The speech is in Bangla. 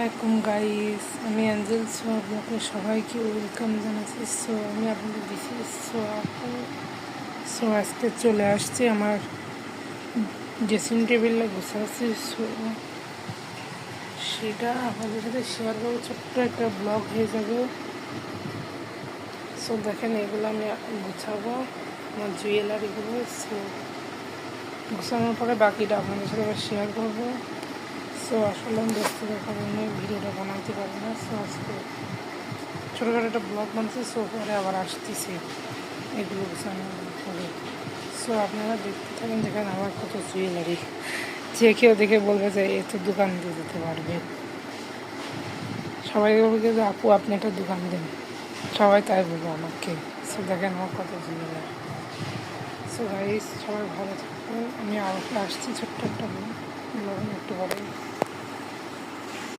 আলাইকুম গাইস, আমি অ্যাঞ্জেল। সো আপনাকে সবাইকে ওয়েলকাম জানাচ্ছি। সো আমি আপনাদের দিচ্ছি সো আজকে চলে আসছি আমার ড্রেসিং টেবিলে গুছাচ্ছি। সো সেটা আপনাদের সাথে শেয়ার করবো, ছোট্ট একটা ব্লগ হয়ে যাবে। সো দেখেন, এগুলো আমি গুছাবো, আমার জুয়েলারিগুলো। সো গুছানোর পরে বাকিটা আপনাদের সাথে আবার শেয়ার করবো। সো আসলে আমি ব্যস্ততার কারণে ভিডিওটা বানাতে পারি না। সো আজকে ছোটোখাটো একটা ব্লগ বানছি। সো পরে আবার আসতেছি এগুলো গুছানোর পরে। সো আপনারা দেখতে থাকেন, দেখেন আমার কত জুয়েলারি। যে কেউ দেখে বলবে যে এ তো দোকান দিয়ে দিতে পারবে। সবাই বলবে যে আপু আপনি একটা দোকান দেন, সবাই তাই বলবে আমাকে। সো দেখেন আমার কত জুয়েলারি। সো গাইস, সবাই ভালো থাকবেন। আমি আবার আসছি ছোট্ট একটা ব্লগ একটু পরে।